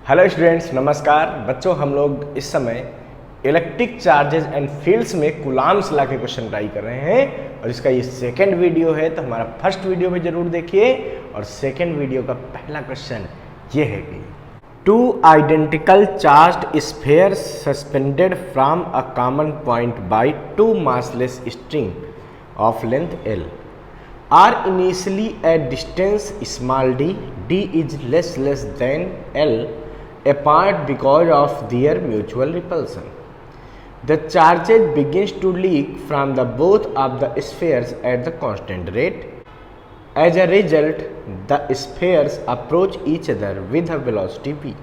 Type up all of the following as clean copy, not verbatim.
Hello students, नमस्कार बच्चों। हम लोग इस समय इलेक्ट्रिक चार्जेस एंड फील्ड्स में कूलम्ब्स लॉ के क्वेश्चन ट्राई कर रहे हैं और इसका ये सेकंड वीडियो है। तो हमारा फर्स्ट वीडियो में जरूर देखिए और सेकंड वीडियो का पहला क्वेश्चन ये है कि two identical charged spheres suspended from a common point by two massless string of length L are initially at distance small d is less than L apart because of their mutual repulsion. The charges begins to leak from the both of the spheres at the constant rate. As a result, the spheres approach each other with a velocity v.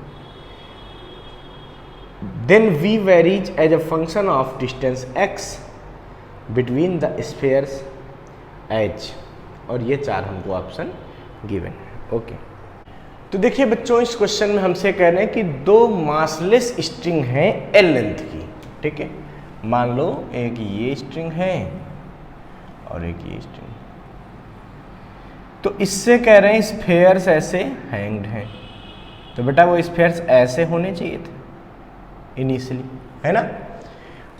Then v varies as a function of distance x between the spheres h. और ये चार हमको option given है। Okay, तो देखिए बच्चों, इस question में हमसे कह रहे हैं कि दो मासलेस स्ट्रिंग है एल लेंथ की। ठीक है, मान लो एक ये स्ट्रिंग है और एक ये स्ट्रिंग। तो इससे कह रहे हैं स्फीयर्स ऐसे हैंग्ड हैं, तो बेटा वो स्फीयर्स ऐसे होने चाहिए थे इनिशियली, है ना।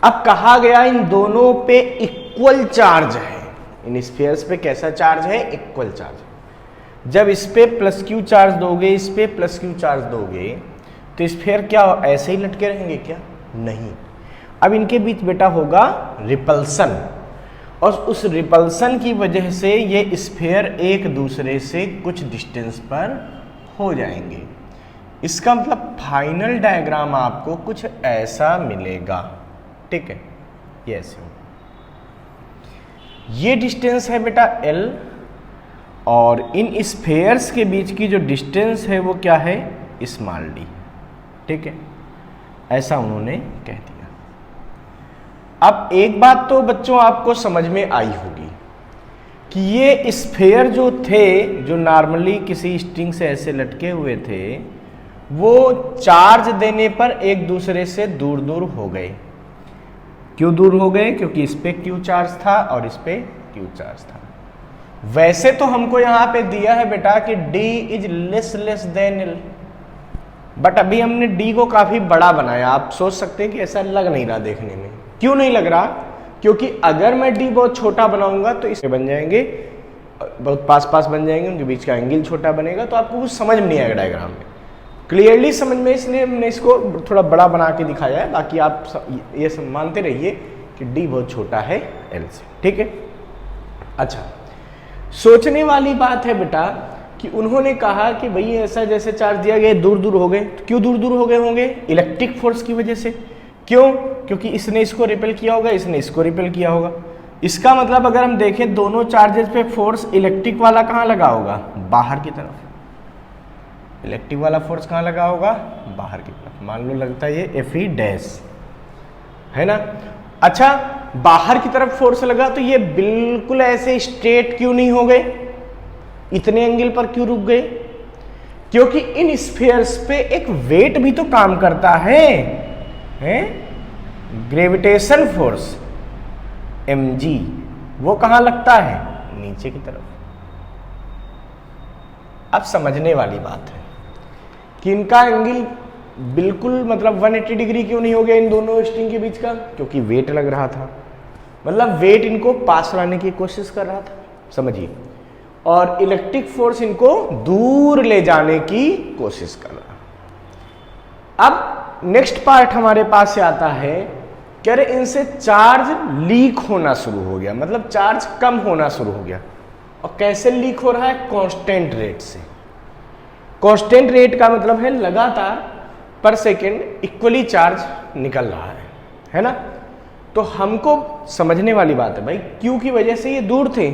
अब कहा गया इन दोनों पे इक्वल चार्ज है। इन स्फीयर्स पे कैसा चार्ज है? इक्वल चार्ज है। जब इस पे प्लस क्यू चार्ज दोगे, इस पे प्लस क्यू चार्ज दोगे, तो स्फीयर क्या ऐसे ही लटके रहेंगे क्या? नहीं। अब इनके बीच बेटा होगा रिपल्सन, और उस रिपल्सन की वजह से ये स्फीयर एक दूसरे से कुछ डिस्टेंस पर हो जाएंगे। इसका मतलब फाइनल डायग्राम आपको कुछ ऐसा मिलेगा। ठीक है, ये ऐसे होगा। ये डिस्टेंस है बेटा L, और इन स्फीयर्स के बीच की जो डिस्टेंस है वो क्या है? Small d। ठीक है, ऐसा उन्होंने कह दिया। अब एक बात तो बच्चों आपको समझ में आई होगी कि ये स्फीयर जो थे, जो नॉर्मली किसी स्ट्रिंग से ऐसे लटके हुए थे, वो चार्ज देने पर एक दूसरे से दूर दूर हो गए। क्यों दूर हो गए? क्योंकि इस पे Q चार्ज था और इस पे Q चार्ज था। वैसे तो हमको यहाँ पे दिया है बेटा कि D is less than L, but अभी हमने D को काफी बड़ा बनाया। आप सोच सकते हैं कि ऐसा लग नहीं रहा देखने में। क्यों नहीं लग रहा? क्योंकि अगर मैं D बहुत छोटा बनाऊंगा तो इसके बन जाएंगे, बहुत पास पास बन जाएंगे, उनके बीच का एंगल छोटा बनेगा, तो आपको कुछ समझ में नहीं आएगा डायग्राम में, क्लियरली समझ में। इसलिए हमने इसको थोड़ा बड़ा बना के दिखाया है। बाकी आप ये मानते रहिए कि D बहुत छोटा है L से। ठीक है, अच्छा, सोचने वाली बात है बेटा कि उन्होंने कहा कि भाई ऐसा जैसे चार्ज दिया गया दूर दूर हो गए। तो क्यों दूर दूर हो गए होंगे? इलेक्ट्रिक फोर्स की वजह से। क्यों? क्योंकि इसने इसको रिपेल किया होगा, इसने इसको रिपेल किया होगा। इसका मतलब अगर हम देखें दोनों चार्जेस पे फोर्स इलेक्ट्रिक वाला कहाँ लगा होगा? बाहर की तरफ। इलेक्ट्रिक वाला फोर्स कहाँ लगा होगा? बाहर की तरफ। मान लो लगता है ये Fe डैश, है ना। अच्छा, बाहर की तरफ फोर्स लगा तो ये बिल्कुल ऐसे स्ट्रेट क्यों नहीं हो गए? इतने एंगल पर क्यों रुक गए? क्योंकि इन स्फीयर्स पे एक वेट भी तो काम करता है, ग्रेविटेशन फोर्स mg। वो कहाँ लगता है? नीचे की तरफ। अब समझने वाली बात है कि इनका एंगल बिल्कुल मतलब 180 डिग्री क्यों नहीं हो गया इन दोनों स्ट्रिंग के बीच का? क्योंकि वेट लग रहा था, मतलब वेट इनको पास लाने की कोशिश कर रहा था, समझिए, और इलेक्ट्रिक फोर्स इनको दूर ले जाने की कोशिश कर रहा। अब नेक्स्ट पार्ट हमारे पास से आता है कि अरे इनसे चार्ज लीक होना शुरू हो गया, मतलब चार्ज कम होना शुरू हो गया। और कैसे लीक हो रहा है? कांस्टेंट रेट से। कांस्टेंट रेट का मतलब है लगातार पर सेकेंड इक्वली चार्ज निकल रहा है ना। तो हमको समझने वाली बात है भाई, क्यू की वजह से ये दूर थे।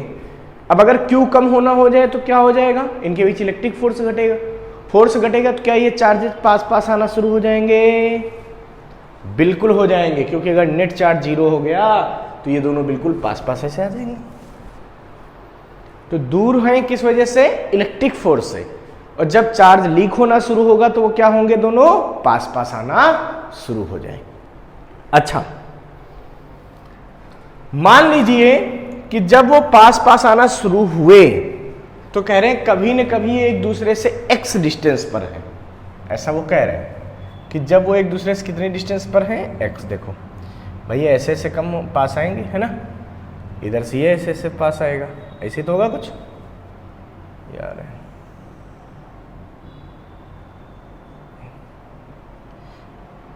अब अगर क्यू कम होना हो जाए तो क्या हो जाएगा? इनके बीच इलेक्ट्रिक फोर्स घटेगा। फोर्स घटेगा तो क्या ये चार्जेस पास पास आना शुरू हो जाएंगे? बिल्कुल हो जाएंगे, क्योंकि अगर नेट चार्ज 0 हो गया तो ये दोनों बिल्कुल पास पास ऐसे आ जाएंगे। तो दूर हैं किस वजह से? इलेक्ट्रिक फोर्स से। और जब चार्ज लीक होना शुरू होगा तो वो क्या होंगे? दोनों पास पास आना शुरू हो जाएंगे। अच्छा, मान लीजिए कि जब वो पास पास आना शुरू हुए तो कह रहे हैं कभी न कभी एक दूसरे से x डिस्टेंस पर है। ऐसा वो कह रहे हैं कि जब वो एक दूसरे से कितनी डिस्टेंस पर हैं, x। देखो भैया ऐसे ऐसे कम पास आएंगे, है ना, इधर से ये ऐसे ऐसे पास आएगा, ऐसे तो होगा कुछ यार।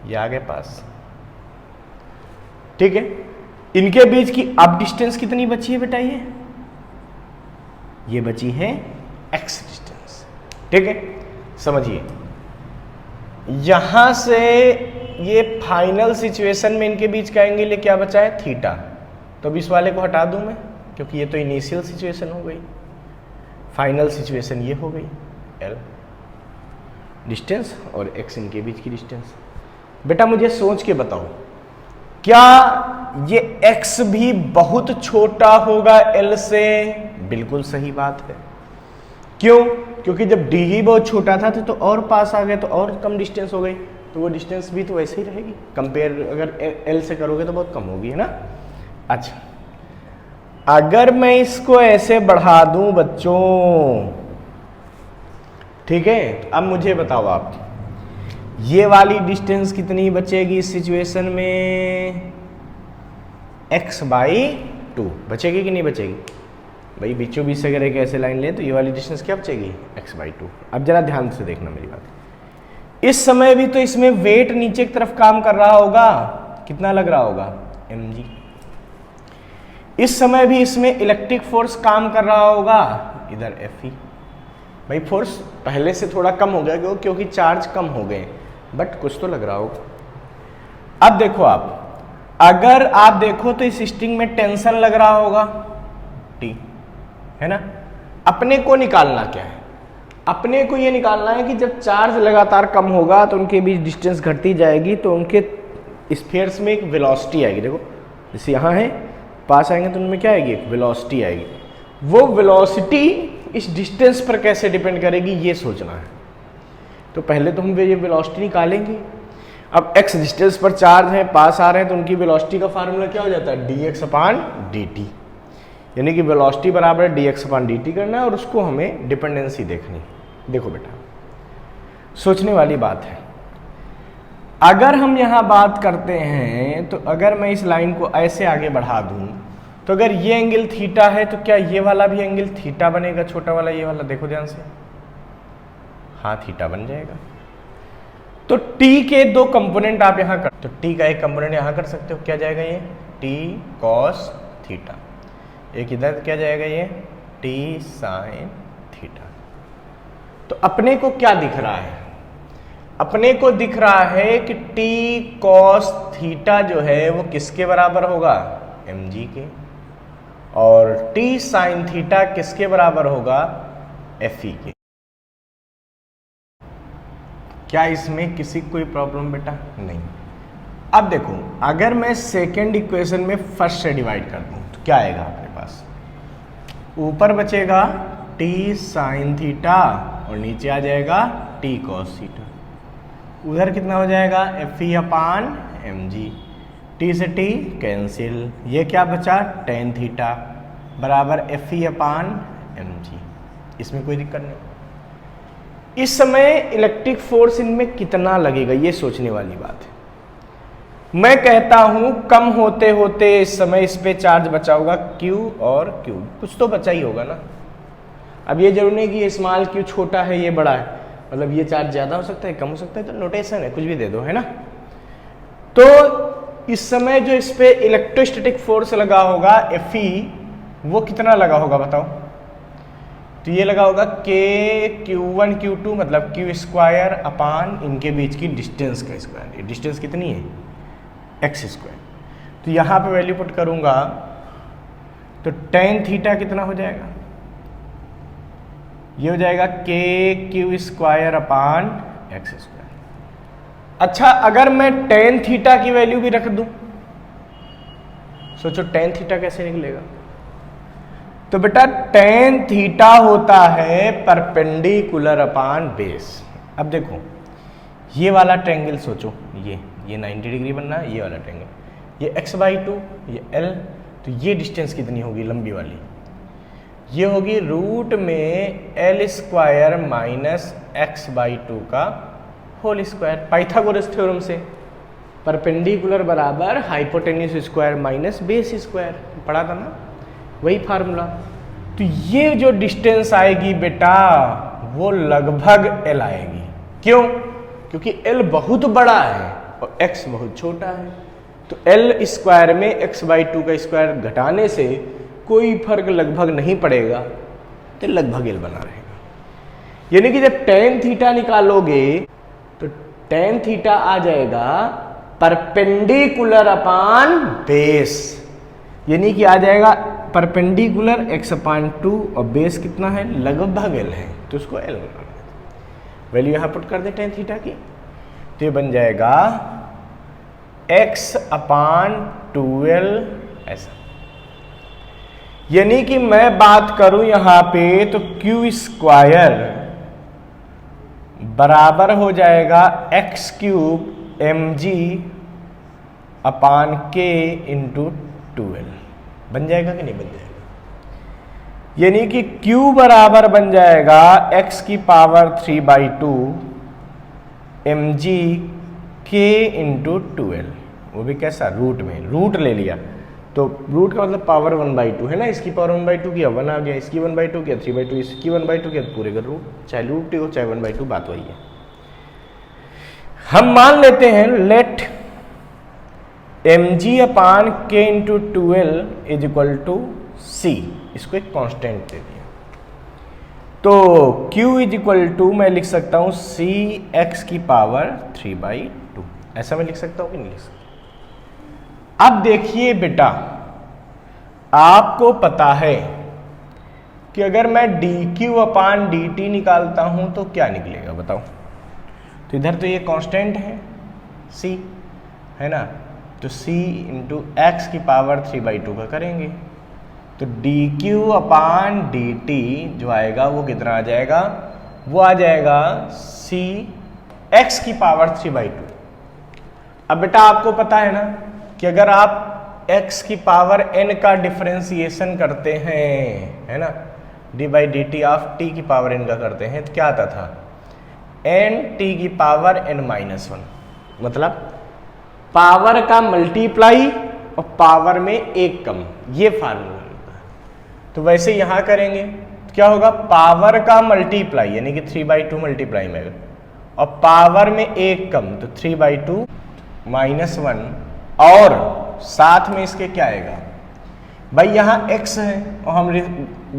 ये आ गए पास, ठीक है। इनके बीच की अब डिस्टेंस कितनी बची है बेटा, ये बची है x डिस्टेंस, ठीक है। समझिए यहां से ये फाइनल सिचुएशन में इनके बीच का एंगल क्या बचा है, थीटा। तो अब इस वाले को हटा दूं मैं, क्योंकि ये तो इनिशियल सिचुएशन हो गई, फाइनल सिचुएशन ये हो गई l डिस्टेंस और x इनके बीच की डिस्टेंस। बेटा मुझे सोच के बताओ, क्या ये x भी बहुत छोटा होगा l से? बिल्कुल सही बात है। क्यों? क्योंकि जब d ही बहुत छोटा था तो और पास आ गए तो और कम डिस्टेंस हो गई, तो वो डिस्टेंस भी तो वैसे ही रहेगी, कंपेयर अगर l से करोगे तो बहुत कम होगी, है ना। अच्छा, अगर मैं इसको ऐसे बढ़ा दूं बच्चों, ठीक है, तो अब मुझे बताओ आप, ये वाली डिस्टेंस कितनी बचेगी इस सिचुएशन में? x/2 बचेगी कि नहीं बचेगी? भाई बीचों बीच से अगर एक ऐसे लाइन ले तो ये वाली डिस्टेंस क्या बचेगी, x/2। अब जरा ध्यान से देखना मेरी बात। इस समय भी तो इसमें वेट नीचे की तरफ काम कर रहा होगा, कितना लग रहा होगा, mg। इस समय भी इसमें इलेक्ट्रिक फोर्स काम कर रहा होगा, इधर Fe। भाई फोर्स पहले से थोड़ा कम हो गया क्योंकि चार्ज कम हो गए, बट कुछ तो लग रहा होगा। अब देखो आप, अगर आप देखो तो इस स्ट्रिंग में टेंशन लग रहा होगा T, है ना। अपने को निकालना क्या है, अपने को ये निकालना है कि जब चार्ज लगातार कम होगा तो उनके बीच डिस्टेंस घटती जाएगी, तो उनके स्फीयर्स में एक वेलोसिटी आएगी। देखो जैसे यहाँ है, पास आएंगे तो उनमें क्या आएगी, एक वेलोसिटी आएगी। वो वेलोसिटी इस डिस्टेंस पर कैसे डिपेंड करेगी ये सोचना है। तो पहले तो हम ये वेलोसिटी निकालेंगे। अब x डिस्टेंस पर चार्ज है, पास आ रहे हैं, तो उनकी वेलोसिटी का फार्मूला क्या हो जाता है, dx/dt, यानी कि वेलोसिटी बराबर है dx/dt करना है, और उसको हमें डिपेंडेंसी देखनी। देखो बेटा सोचने वाली बात है। अगर हम यहाँ बात करते हैं तो अगर मैं इस लाइन को ऐसे आगे बढ़ा दूं तो अगर ये एंगल थीटा है तो क्या ये वाला भी एंगल थीटा बनेगा, छोटा वाला ये वाला, देखो ध्यान से, हाँ थीटा बन जाएगा। तो t के दो कंपोनेंट आप यहाँ कर, तो t का एक कंपोनेंट यहाँ कर सकते हो, क्या जाएगा ये t cos थीटा, एक इधर क्या जाएगा ये t sin थीटा। तो अपने को क्या दिख रहा है, अपने को दिख रहा है कि t cos थीटा जो है वो किसके बराबर होगा, mg के, और t sin थीटा किसके बराबर होगा, fe के। क्या इसमें किसी कोई प्रॉब्लम बेटा, नहीं। अब देखो अगर मैं सेकेंड इक्वेशन में फर्स्ट से डिवाइड कर दूं तो क्या आएगा अपने पास, ऊपर बचेगा t sin थीटा और नीचे आ जाएगा t cos थीटा। उधर कितना हो जाएगा, Fe/mg, t से t कैंसिल, ये क्या बचा tan थीटा बराबर Fe/mg। इसमें कोई दिक्कत नहीं। इस समय इलेक्ट्रिक फोर्स इनमें कितना लगेगा ये सोचने वाली बात है। मैं कहता हूं कम होते होते इस समय इस पे चार्ज बचा होगा Q और Q, कुछ तो बचा ही होगा ना। अब ये जरूरी नहीं कि ये स्मॉल q छोटा है ये बड़ा है, मतलब ये चार्ज ज्यादा हो सकता है कम हो सकता है, तो नोटेशन है, कुछ भी दे दो, है ना। तो इस समय जो इस पे इलेक्ट्रोस्टैटिक फोर्स लगा होगा Fe, वो कितना लगा होगा बताओ। तो ये लगा होगा k q1 q2 मतलब q स्क्वायर अपान इनके बीच की डिस्टेंस का स्क्वायर। डिस्टेंस कितनी है, x स्क्वायर। तो यहाँ पे वैल्यू पुट करूंगा तो tan थीटा कितना हो जाएगा, ये हो जाएगा k q square upon x square. अच्छा अगर मैं tan थीटा की वैल्यू भी रख दूं, सोचो tan थीटा कैसे निकलेगा। तो बेटा tan थीटा होता है परपेंडिकुलर अपान बेस। अब देखो ये वाला ट्रायंगल सोचो, ये 90 डिग्री बनना है, ये वाला ट्रायंगल, ये x/2, ये l, तो ये डिस्टेंस कितनी होगी लंबी वाली, ये होगी रूट में l² माइनस x/2 का होल स्क्वायर, पाइथागोरस थ्योरम से परपेंडिकुलर बराबर hypotenuse square minus base square, पढ़ा था ना वही फार्मूला। तो ये जो डिस्टेंस आएगी बेटा वो लगभग l आएगी। क्यों? क्योंकि l बहुत बड़ा है और x बहुत छोटा है, तो l स्क्वायर में x/2 का स्क्वायर घटाने से कोई फर्क लगभग नहीं पड़ेगा, तो लगभग l बना रहेगा। यानी कि जब tan थीटा निकालोगे तो tan थीटा आ जाएगा परपेंडिकुलर अपॉन बेस, यानी कि आ जाएगा परपेंडिकुलर x/2 और बेस कितना है लगभग l है, तो उसको l बना दें। वैल्यू यहां पुट कर दे tan थीटा की, तो ये बन जाएगा x/2l ऐसा। यानी कि मैं बात करूं यहां पे तो q स्क्वायर बराबर हो जाएगा x³ mg upon k into 2l, बन जाएगा कि नहीं बन जाएगा? यानी कि q बराबर बन जाएगा x⁵2 mg k into 2l, वो भी कैसा रूट में, रूट ले लिया तो रूट का मतलब पावर 1/2 है ना, इसकी पावर 1/2 किया 1 आ गया, इसकी 1/2 किया 3/2, इसकी 1/2 किया पूरे का रूट, चाहे रूट हो चाहे 1/2 बात वही है। हम मान लेते हैं let mg upon k into 2l is equal to c, इसको एक कांस्टेंट दे दिया, तो q इज इक्वल टू मैं लिख सकता हूं c x⁵2, ऐसा मैं लिख सकता हूं कि नहीं लिख सकता? अब देखिए बेटा, आपको पता है कि अगर मैं dq अपॉन dt निकालता हूं तो क्या निकलेगा बताओ? तो इधर तो ये कांस्टेंट है c है ना, तो c इंटू x⁵2 का करेंगे तो dq अपॉन dt जो आएगा वो कितना आ जाएगा? वो आ जाएगा c x⁵2। अब बेटा आपको पता है ना कि अगर आप x⁴n का डिफरेंशिएशन करते हैं है ना, d/dt ऑफ t⁴n का करते हैं तो क्या आता था? n⁴n-1, मतलब पावर का मल्टीप्लाई और पावर में एक कम, ये फार्मूला होता है। तो वैसे यहां करेंगे तो क्या होगा? पावर का मल्टीप्लाई यानी कि 3/2 मल्टीप्लाई में और पावर में एक कम तो 3/2 -1 और साथ में इसके क्या आएगा भाई? यहां x है और हम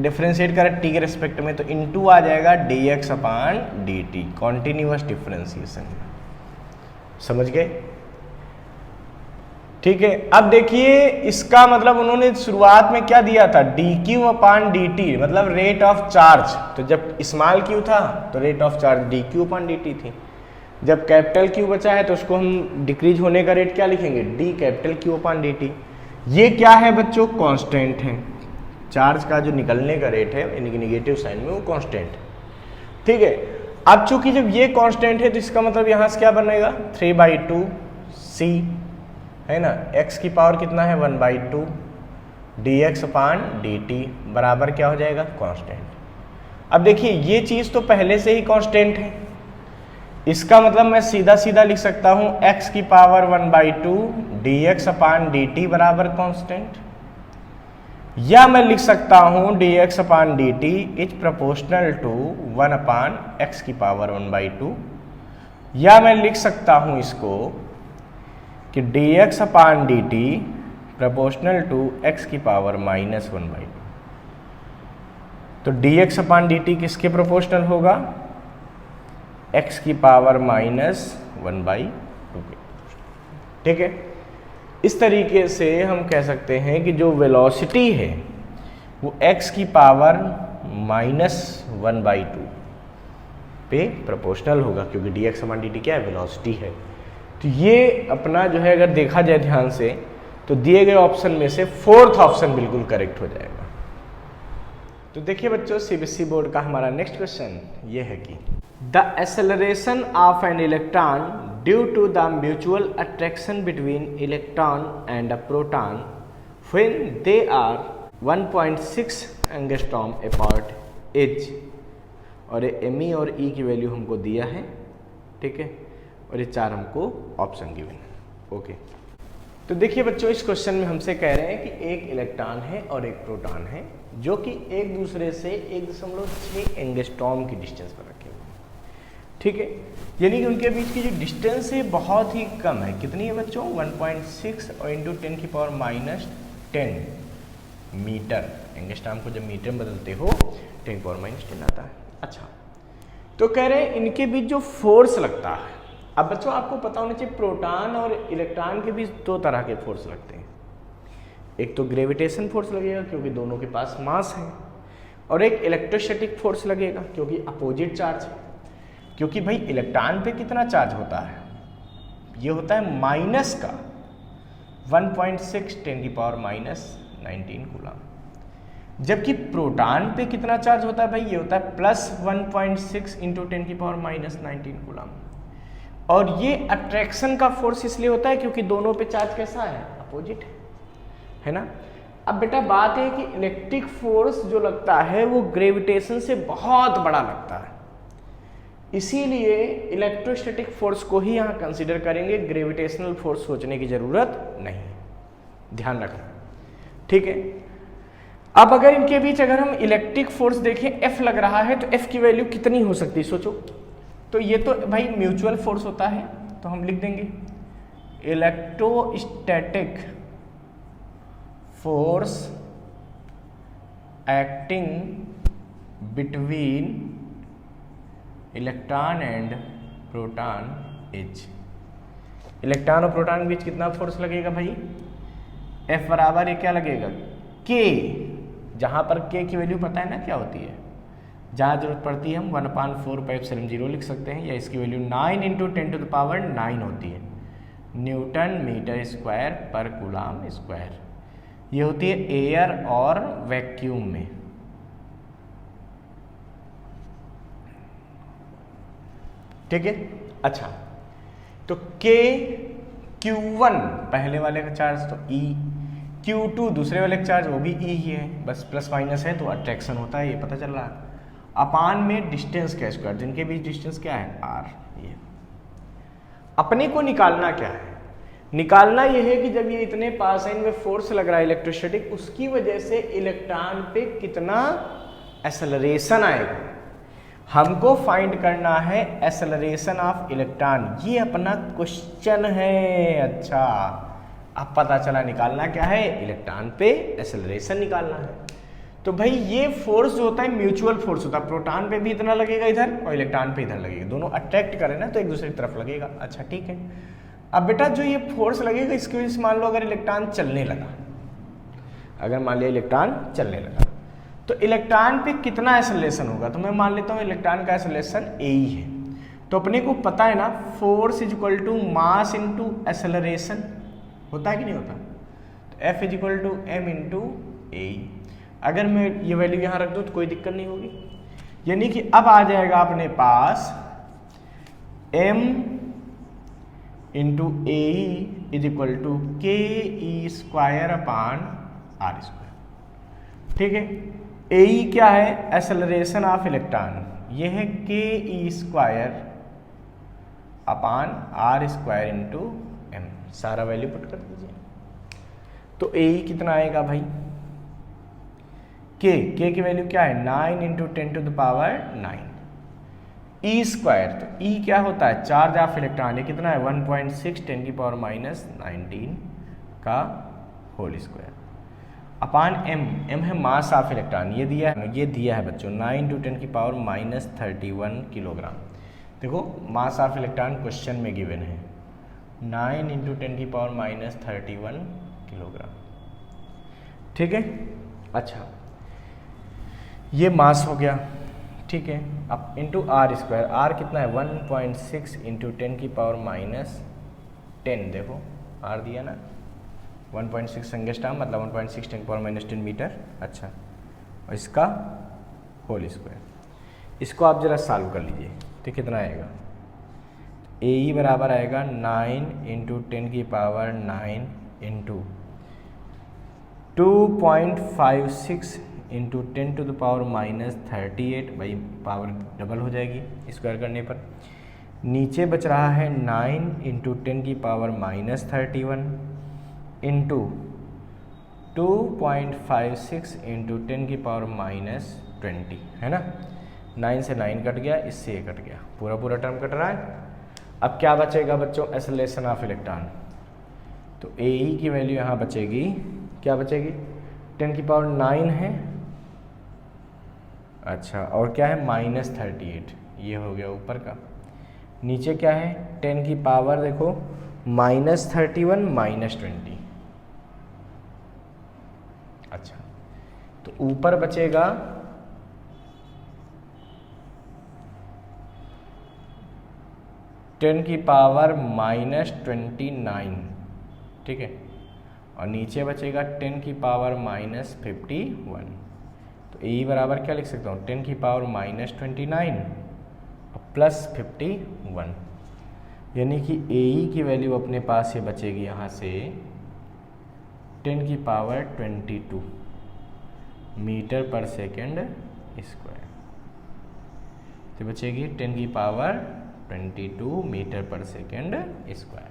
डिफरेंशिएट करें t के रेस्पेक्ट में तो इनटू आ जाएगा dx upon dt, continuous differentiation. समझ गए? ठीक है। अब देखिए इसका मतलब उन्होंने शुरुआत में क्या दिया था? dq अपॉन dt, मतलब रेट ऑफ चार्ज। तो जब स्मॉल q था तो rate of charge dq upon dt थी, जब कैपिटल Q बचा है तो उसको हम डिक्रीज होने का रेट क्या लिखेंगे? d⁻Q upon dt। ये क्या है बच्चों? कांस्टेंट है, चार्ज का जो निकलने का रेट है यानी कि निगेटिव साइन में वो कांस्टेंट है। ठीक है। अब चूंकि जब ये कांस्टेंट है तो इसका मतलब यहां से क्या बनेगा? 3/2c है ना, x की पावर कितना है? 1/2 dx अपॉन dt बराबर क्या हो जाएगा? कांस्टेंट। अब देखिए ये चीज तो पहले से ही कांस्टेंट है, इसका मतलब मैं सीधा सीधा लिख सकता हूं x⁴1/2 dx अपॉन dt बराबर कांस्टेंट, या मैं लिख सकता हूं dx upon dt is proportional to 1 upon x⁴1/2, या मैं लिख सकता हूं इसको कि dx upon dt proportional to x⁻⁻1/2। तो dx अपॉन dt किसके प्रोपोर्शनल होगा? x⁻⁻1/2। ठीक है। इस तरीके से हम कह सकते हैं कि जो वेलोसिटी है वो x⁻⁻1/2 पे प्रोपोर्शनल होगा, क्योंकि dx अपॉन dt क्या है? वेलोसिटी है। तो ये अपना जो है अगर देखा जाए ध्यान से तो दिए गए ऑप्शन में से 4th ऑप्शन बिल्कुल करेक्ट हो जाएगा। तो देखिए बच्चों, सीबीएसई बोर्ड का हमारा नेक्स्ट क्वेश्चन ये है कि the acceleration of an electron due to the mutual attraction between electron and a proton when they are 1.6 angstrom apart is, और एम ई और ई की वैल्यू हमको दिया है। ठीक है। और ये 4 हमको ऑप्शन गिवन है। ओके, तो देखिए बच्चों, इस क्वेश्चन में हमसे कह रहे हैं कि एक इलेक्ट्रॉन है और एक प्रोटॉन है जो कि एक दूसरे से 1.6 एंगस्ट्रॉम की डिस्टेंस पर रखे हुए हैं। ठीक है, यानी कि उनके बीच की जो डिस्टेंस है बहुत ही कम है। कितनी है बच्चों? 1.6 और इंटू 10⁻10 मीटर। एंगस्ट्रॉम को जब मीटर में बदलते हो 10⁻10 आता है। अच्छा, तो कह रहे हैं इनके बीच जो फोर्स लगता है, अब बच्चों आपको पता होना चाहिए प्रोटॉन और इलेक्ट्रॉन के बीच 2 तरह के फोर्स लगते हैं। एक तो ग्रेविटेशन फोर्स लगेगा क्योंकि दोनों के पास मास है, और एक इलेक्ट्रोस्टैटिक फोर्स लगेगा क्योंकि अपोजिट चार्ज है। क्योंकि भाई इलेक्ट्रॉन पे कितना चार्ज होता है? ये होता है माइनस का 1.6 10⁻19 कूलम, जबकि प्रोटॉन पे कितना चार्ज होता है भाई? ये होता है प्लस 1.6 इंटू 10⁻19 कूलम। और ये अट्रैक्शन का फोर्स इसलिए होता है क्योंकि दोनों पे चार्ज कैसा है? अपोजिट है ना। अब बेटा बात है कि इलेक्ट्रिक फोर्स जो लगता है वो ग्रेविटेशन से बहुत बड़ा लगता है, इसीलिए इलेक्ट्रोस्टैटिक फोर्स को ही यहाँ कंसीडर करेंगे, ग्रेविटेशनल फोर्स सोचने की जरूरत नहीं, ध्यान रखना। ठीक है, अब अगर इनके बीच अगर हम इलेक्ट्रिक फोर्स देखें, F लग रहा है, तो F की वैल्यू कितनी हो सकती है सोचो। तो ये तो भाई म्यूचुअल फोर्स होता है, तो हम लिख देंगे electrostatic force acting between electron and proton is. Electron और प्रोटॉन के बीच कितना फोर्स लगेगा भाई? F बराबर ये क्या लगेगा? K, जहां पर K की वैल्यू पता है ना क्या होती है, जहां जरूरत पड़ती है हम 1/4πε0 लिख सकते हैं, या इसकी वैल्यू 9 इंटू 10⁻9 होती है, न्यूटन मीटर स्क्वायर पर कूलम स्क्वायर। ये होती है एयर और वैक्यूम में। ठीक है, अच्छा, तो K Q1 पहले वाले का चार्ज तो E, Q2 दूसरे वाले का चार्ज वो भी E ही है, बस प्लस माइनस है तो अट्रैक्शन होता है, ये पता चल रहा है। अपान में डिस्टेंस का स्क्वायर, जिनके बीच डिस्टेंस क्या है? R। ये अपने को निकालना क्या है? निकालना यह है कि जब ये इतने पास है, इनमें फोर्स लग रहा है इलेक्ट्रोस्टैटिक, उसकी वजह से इलेक्ट्रॉन पे कितना एक्सेलरेशन आएगा, हमको फाइंड करना है एक्सेलरेशन ऑफ इलेक्ट्रॉन। ये अपना क्वेश्चन है। अच्छा, अब पता चला निकालना क्या है? इलेक्ट्रॉन पे एक्सेलरेशन निकालना है। तो भाई ये फोर्स जो होता है म्यूचुअल फोर्स होता है, प्रोटॉन पे भी इतना लगेगा इधर और इलेक्ट्रॉन पे इधर लगेगा, दोनों अट्रैक्ट करें ना तो एक दूसरे की तरफ लगेगा। अच्छा ठीक है, अब बेटा जो ये फोर्स लगेगा इसकी वजह से मान लो अगर इलेक्ट्रॉन चलने लगा, अगर मान लिया इलेक्ट्रॉन चलने लगा तो इलेक्ट्रॉन पे कितना एक्सेलरेशन होगा? तो मैं मान लेता हूँ इलेक्ट्रॉन का एक्सेलरेशन ए ही है, तो अपने को पता है ना force is equal to mass into acceleration, होता है कि नहीं होता? तो F is equal to M into A. अगर मैं ये वैल्यू यहाँ रख दूँ तो कोई दिक्कत नहीं होगी, यानी कि अब आ जाएगा अपने पास m into a is equal to k E square upon are square. ठीक है, ए क्या है? एक्सेलरेशन ऑफ इलेक्ट्रॉन, ये है K E square upon are square into M. सारा वैल्यू पुट कर दीजिए, तो ए कितना आएगा भाई? के की वैल्यू क्या है? 9 इंटू 10⁻9 ई स्क्वायर, तो ई क्या होता है? चार्ज ऑफ इलेक्ट्रॉन, ये कितना है? 1.6 10⁻19 का होल स्क्वायर अपान एम है मास ऑफ इलेक्ट्रॉन, ये दिया है बच्चों 9 इंटू 10⁻31 किलोग्राम। देखो मास ऑफ इलेक्ट्रॉन क्वेश्चन में गिवन है 9 इंटू 10⁻31 किलोग्राम। ठीक है, अच्छा ये मास हो गया। ठीक है, अब इंटू आर स्क्वायर, आर कितना है? 1.6 इंटू 10⁻10, देखो आर दिया ना 1.6 एंगस्ट्रॉम मतलब 1.6 10⁻10 मीटर। अच्छा, और इसका होल स्क्वायर, इसको आप जरा सॉल्व कर लीजिए तो कितना आएगा? ए ई बराबर आएगा 9 इंटू 10⁻9 इंटू 2.56 इंटू 10⁻38, भाई पावर डबल हो जाएगी स्क्वायर करने पर, नीचे बच रहा है 9 इंटू 10 की पावर -31 इंटू 2.56 इंटू 10 की पावर -20, है ना। 9 से 9 कट गया, इससे ये कट गया, पूरा पूरा टर्म कट रहा है। अब क्या बचेगा बच्चों, एक्सेलरेशन ऑफ इलेक्ट्रॉन। तो AE की वैल्यू यहाँ बचेगी, क्या बचेगी, 10 की पावर 9 है, अच्छा, और क्या है -38, ये हो गया ऊपर का। नीचे क्या है, 10 की पावर देखो -31 -20, अच्छा, तो ऊपर बचेगा 10 की पावर -29, ठीक है, और नीचे बचेगा 10 की पावर -51। तो ए बराबर क्या लिख सकता हूँ, 10 की पावर -29 और +51, यानी कि ए की वैल्यू अपने पास ये बचेगी यहाँ से 10 की पावर 22 मीटर पर सेकेंड स्क्वायर। तो बचेगी 10 की पावर 22 मीटर पर सेकेंड स्क्वायर।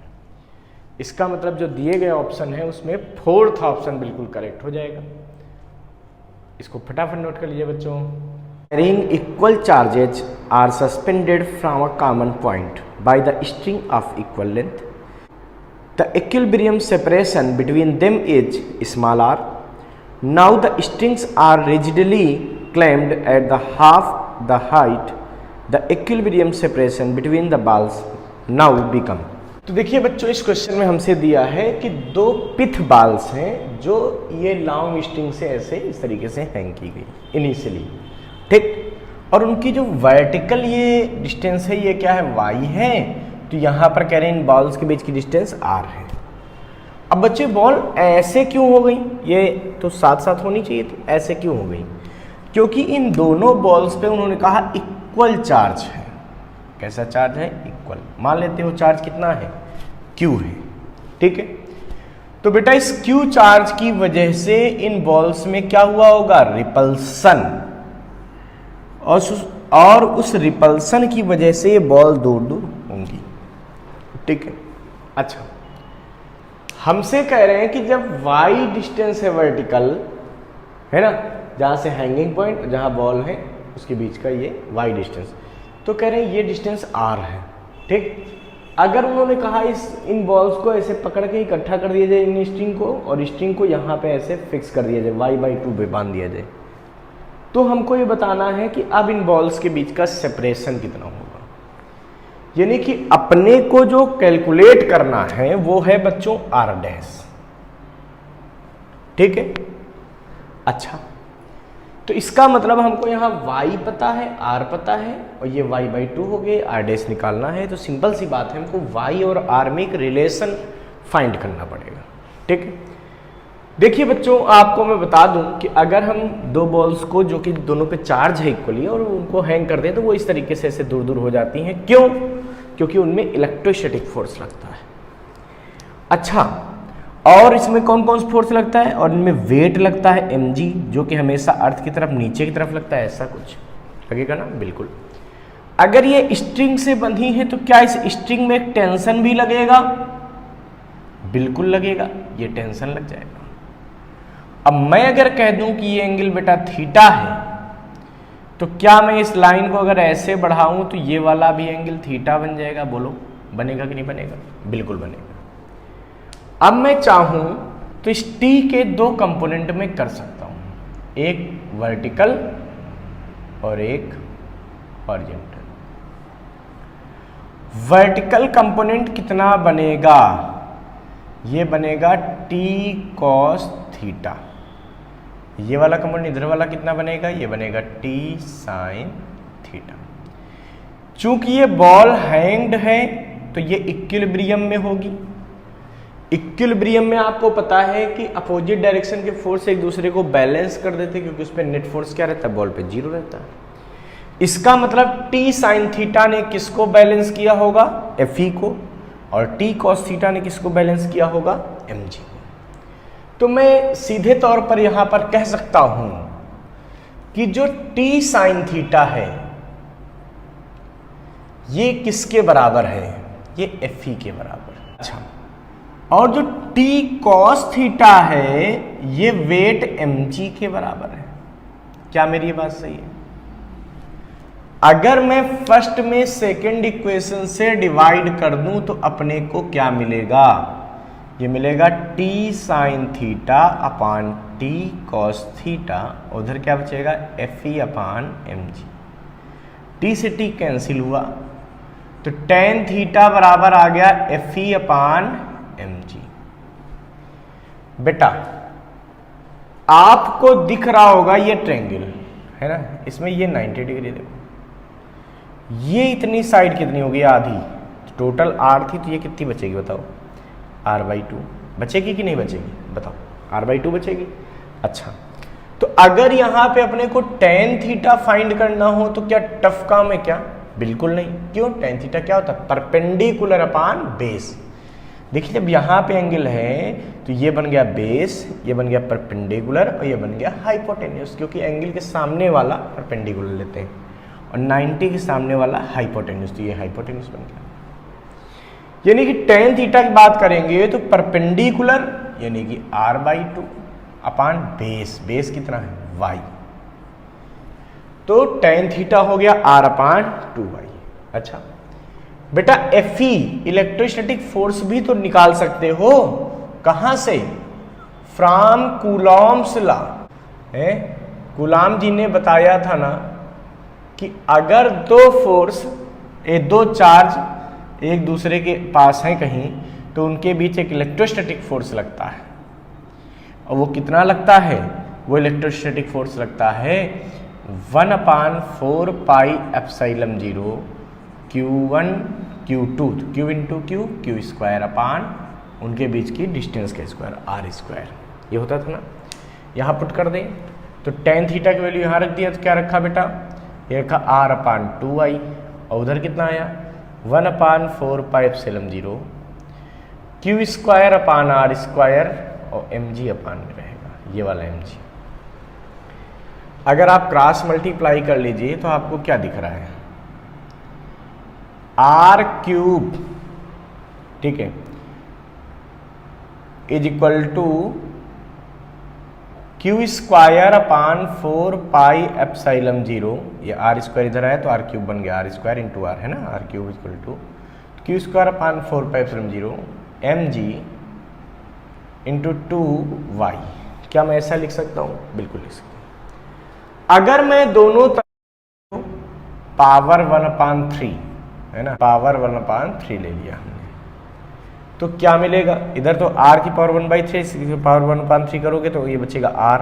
इसका मतलब जो दिए गए ऑप्शन है उसमें 4th ऑप्शन बिल्कुल करेक्ट हो जाएगा। इसको फटाफट नोट कर लीजिए बच्चों। Carrying equal charges are suspended from a common point by the string of equal length. The equilibrium separation between them is small r. Now the strings are rigidly clamped at the half the height. The equilibrium separation between the balls now become. तो देखिए बच्चों, इस question में हमसे दिया है कि दो पिथ बाल्स हैं जो ये लॉन्ग स्ट्रिंग से ऐसे इस तरीके से हैंग की गई इनिशियली, ठीक, और उनकी जो वर्टिकल ये डिस्टेंस है ये क्या है, y है। तो यहाँ पर कह रहे हैं इन बॉल्स के बीच की डिस्टेंस r है। अब बच्चे बॉल ऐसे क्यों हो गई, ये तो साथ साथ होनी चाहिए थी, ऐसे क्यों हो गई, क्योंकि इन दोनों बॉल्स पे उन्होंने कहा इक्वल चार्ज है। कैसा चार्ज है, इक्वल। मान लेते हो चार्ज कितना है, Q है, ठीक है। तो बेटा इस Q चार्ज की वजह से इन बॉल्स में क्या हुआ होगा, रिपल्सन, और उस रिपल्सन की वजह से ये बॉल दूर दूर होंगी, ठीक है। अच्छा, हमसे कह रहे हैं कि जब y डिस्टेंस है वर्टिकल, है ना, जहां से हैंगिंग पॉइंट जहां बॉल है उसके बीच का ये y डिस्टेंस, तो कह रहे हैं ये डिस्टेंस r है, ठीक। अगर उन्होंने कहा इन बॉल्स को ऐसे पकड़ के इकट्ठा कर दिया जाए इन स्ट्रिंग को, और स्ट्रिंग को यहाँ पे ऐसे फिक्स कर दिया जाए, y/2 पे बांध दिया जाए, तो हमको ये बताना है कि अब इन बॉल्स के बीच का सेपरेशन कितना होगा। यानी कि अपने को जो कैलकुलेट करना है वो है बच्चों r', ठीक है। अच्छा, तो इसका मतलब हमको यहाँ y पता है, r पता है, और ये y/2 हो गए, r' निकालना है। तो सिंपल सी बात है, हमको y और r में एक रिलेशन फाइंड करना पड़ेगा, ठीक है। देखिए बच्चों, आपको मैं बता दूं कि अगर हम दो बॉल्स को जो कि दोनों पे चार्ज है इक्वली और उनको हैंग कर दें तो वो इस तरीके से ऐसे दूर दूर हो जाती हैं। क्यों? क्योंकि उनमें इलेक्ट्रोस्टैटिक फोर्स लगता है। अच्छा, और इसमें कौन कौन सा फोर्स लगता है, और इनमें वेट लगता है mg, जो कि हमेशा अर्थ की तरफ नीचे की तरफ लगता है, ऐसा कुछ लगेगा ना, बिल्कुल। अगर ये स्ट्रिंग से बंधी है तो क्या इस स्ट्रिंग में एक टेंशन भी लगेगा, बिल्कुल लगेगा, ये टेंशन लग जाएगा। अब मैं अगर कह दूं कि ये एंगल बेटा थीटा है, तो क्या मैं इस लाइन को अगर ऐसे बढ़ाऊं तो ये वाला भी एंगल थीटा बन जाएगा, बोलो बनेगा कि नहीं बनेगा, बिल्कुल बनेगा। अब मैं चाहूं तो इस टी के दो कंपोनेंट में कर सकता हूं, एक वर्टिकल और एक हॉरिजॉन्टल। वर्टिकल कंपोनेंट कितना बनेगा, ये बनेगा टी कॉस थीटा। ये वाला कंपोनेंट इधर वाला कितना बनेगा, ये बनेगा टी साइन थीटा। चूंकि ये बॉल हैंग्ड है तो ये इक्विलिब्रियम में होगी। इक्विलिब्रियम में आपको पता है कि अपोजिट डायरेक्शन के फोर्स एक दूसरे को बैलेंस कर देते हैं, क्योंकि उस पर नेट फोर्स क्या रहता है, बॉल पे 0 रहता है। इसका मतलब टी साइन थीटा ने किसको बैलेंस किया होगा, Fe को, और टी कॉस थीटा ने किसको बैलेंस किया होगा, mg को। तो मैं सीधे तौर पर यहां पर कह सकता हूं कि जो टी साइन थीटा है ये किसके बराबर है? ये एफ ई के बराबर। अच्छा, और जो टी कॉस थीटा है ये वेट एम जी के बराबर है। क्या मेरी ये बात सही है? अगर मैं फर्स्ट में सेकंड इक्वेशन से डिवाइड कर दूं तो अपने को क्या मिलेगा? ये मिलेगा T sine theta upon T cos theta, उधर क्या बचेगा? एफ ई अपान एम जी। टी से टी कैंसिल हुआ तो टेन थीटा बराबर आ गया एफ ई अपान एम जी। बेटा आपको दिख रहा होगा ये ट्रायंगल है ना, इसमें ये 90 डिग्री देखो, ये इतनी साइड कितनी होगी? आधी। टोटल आर थी तो ये कितनी बचेगी बताओ? r/2 बचेगी कि नहीं बचेगी? बताओ, r/2 बचेगी। अच्छा, तो अगर यहां पे अपने को टेन थीटा फाइंड करना हो तो क्या टफ काम है क्या? बिल्कुल नहीं। क्यों? टेन थीटा क्या होता है? परपेंडिकुलर अपान बेस। देखिए जब यहाँ पे एंगल है तो ये बन गया बेस, ये बन गया परपेंडिकुलर और ये बन गया हाइपोटेन्यूस, क्योंकि एंगल के सामने वाला परपेंडिकुलर लेते हैं और 90 के सामने वाला हाइपोटेन्यूस, तो ये हाइपोटेन्यूस बन गया। यानी कि टेन थीटा की बात करेंगे तो परपेंडिकुलर यानी कि r/2 अपान बेस, बेस कितना है? y, तो टेन थीटा हो गया r/2y। अच्छा बेटा एफ ई इलेक्ट्रोस्टैटिक फोर्स भी तो निकाल सकते हो। कहां से? From Coulomb's law. कूलॉम जी ने बताया था ना कि अगर दो फोर्स, दो चार्ज एक दूसरे के पास हैं कहीं तो उनके बीच एक इलेक्ट्रोस्टैटिक फोर्स लगता है, और वो कितना लगता है? वो इलेक्ट्रोस्टैटिक फोर्स लगता है 1/4 पाई epsilon 0 Q1 Q2, Q into Q, Q square अपान उनके बीच की डिस्टेंस का स्क्वायर r²। ये होता था ना, यहाँ पुट कर दें तो टेन थीटा की वैल्यू यहाँ रख दिया तो क्या रखा बेटा? ये रखा r/2y, और उधर कितना आया? 1/4 पाई एप्सिलॉन 0 क्यू स्क्वायर अपान r², और mg अपान में रहेगा ये वाला mg। अगर आप क्रॉस मल्टीप्लाई कर लीजिए तो आपको क्या दिख रहा है? r³, ठीक है, is equal to q square upon 4 pi epsilon 0, ये r² इधर आया तो r³ बन गया, r² इंटू r है ना, r³ equal to q square upon 4 pi epsilon 0 mg into 2y। क्या मैं ऐसा लिख सकता हूं? बिल्कुल लिख सकता हूं। अगर मैं दोनों तरफ पावर 1/3 है ना, पावर 1/3 ले लिया हमने तो क्या मिलेगा? इधर तो r की पावर 1/3, इसकी पावर 1/3 करोगे तो ये बचेगा r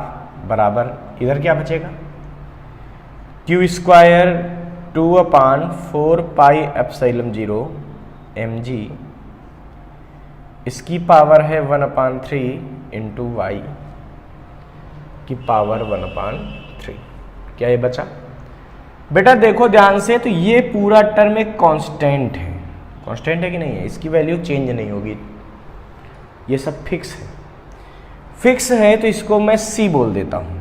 बराबर, इधर क्या बचेगा? क्यू स्क्वायर 2/4 पाई एप्सिलॉन 0 mg, इसकी पावर है 1/3 इंटू वाई की पावर 1/3। क्या ये बचा? बेटा देखो ध्यान से, तो ये पूरा टर्म एक कांस्टेंट है। कांस्टेंट है कि नहीं है? इसकी वैल्यू चेंज नहीं होगी, ये सब फिक्स है। फिक्स है तो इसको मैं c बोल देता हूँ।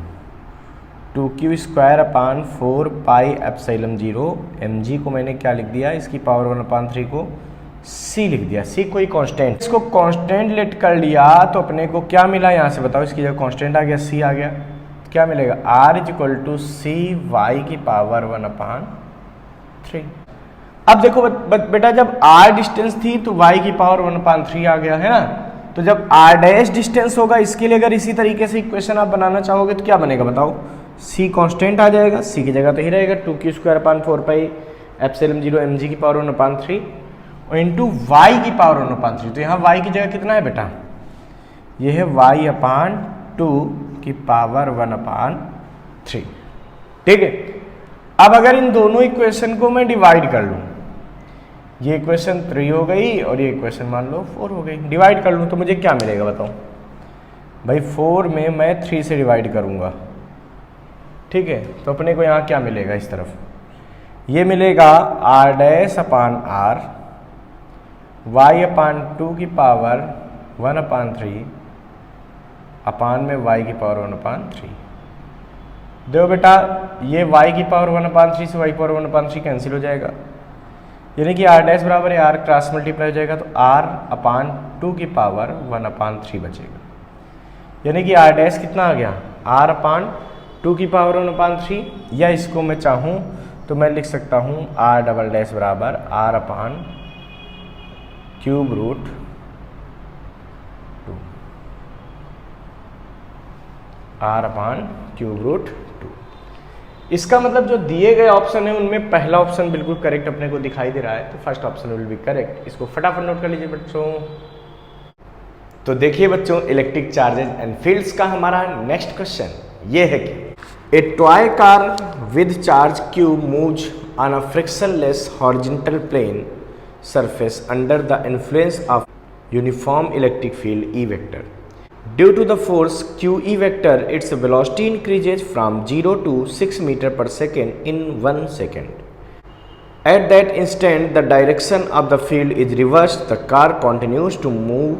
2q square upon 4 pi epsilon 0 mg को मैंने क्या लिख दिया? इसकी पावर 1/3 को c लिख दिया। c कोई कांस्टेंट, इसको कांस्टेंट लेट कर लिया तो अपने को क्या मिला? यहाँ से बताओ, इसकी जगह कांस्टेंट आ गया, c आ गया, क्या मिलेगा? r is equal to c y की पावर 1/3। अब देखो बेटा, जब r डिस्टेंस थी तो y की पावर 1/3 आ गया है ना, तो जब r डैश डिस्टेंस होगा, इसके लिए अगर इसी तरीके से इक्वेशन आप बनाना चाहोगे तो क्या बनेगा बताओ? c कांस्टेंट आ जाएगा, c की जगह तो ही रहेगा 2q square upon 4 pi epsilon 0 mg की पावर 1/3 और इंटू वाई की पावर 1/3। तो यहाँ y की जगह कितना है बेटा? ये है y/2 की पावर 1/3। ठीक है, अब अगर इन दोनों इक्वेशन को मैं डिवाइड कर लूँ, ये इक्वेशन 3 हो गई और ये इक्वेशन मान लो 4 हो गई, डिवाइड कर लूँ तो मुझे क्या मिलेगा बताओ भाई? 4 में मैं 3 से डिवाइड करूँगा, ठीक है, तो अपने को यहाँ क्या मिलेगा? इस तरफ ये मिलेगा r डैश अपान r y/2 की पावर 1/3 अपान में y की पावर 1/3। देखो बेटा, ये y की पावर 1/3 से y की पावर 1/3 कैंसिल हो जाएगा, यानी कि r डैश बराबर है r क्रॉस मल्टीप्लाई हो जाएगा तो r अपान 2 की पावर 1/3 बचेगा। यानी कि r डैश कितना आ गया, r अपान 2 की पावर 1/3, या इसको मैं चाहूँ तो मैं लिख सकता हूँ r डबल डैश बराबर r अपान क्यूब रूट 2, r अपान क्यूब रूट 2। इसका मतलब जो दिए गए ऑप्शन है उनमें पहला ऑप्शन बिल्कुल करेक्ट अपने को दिखाई दे रहा है, तो first option will be correct. इसको फटाफट नोट कर लीजिए बच्चों। तो देखिए बच्चों, इलेक्ट्रिक चार्जेस एंड फील्ड्स का हमारा नेक्स्ट क्वेश्चन ये है कि a toy car with charge Q moves on a frictionless horizontal plane surface under the influence of uniform electric field E vector. Due to the force QE vector, its velocity increases from 0 to 6 meter per second in 1 second. At that instant, the direction of the field is reversed. The car continues to move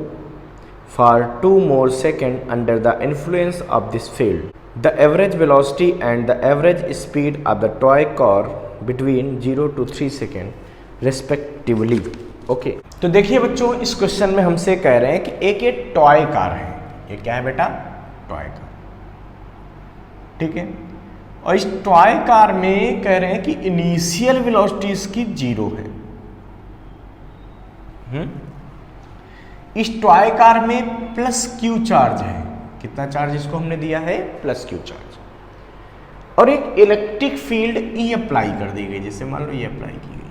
for 2 more seconds under the influence of this field. The average velocity and the average speed of the toy car between 0 to 3 seconds respectively. Okay. तो देखिए बच्चों, इस question में हमसे कह रहे हैं कि एक ये टॉय कार है। ये क्या है बेटा, टॉय कार, ठीक है। और इस टॉय कार में कह रहे हैं कि इनिशियल वेलोसिटी इसकी 0 है। इस टॉय कार में प्लस क्यू चार्ज है। कितना चार्ज इसको हमने दिया है, प्लस क्यू चार्ज। और एक इलेक्ट्रिक फील्ड ई अप्लाई कर दी गई, जैसे मान लो ये अप्लाई की गई,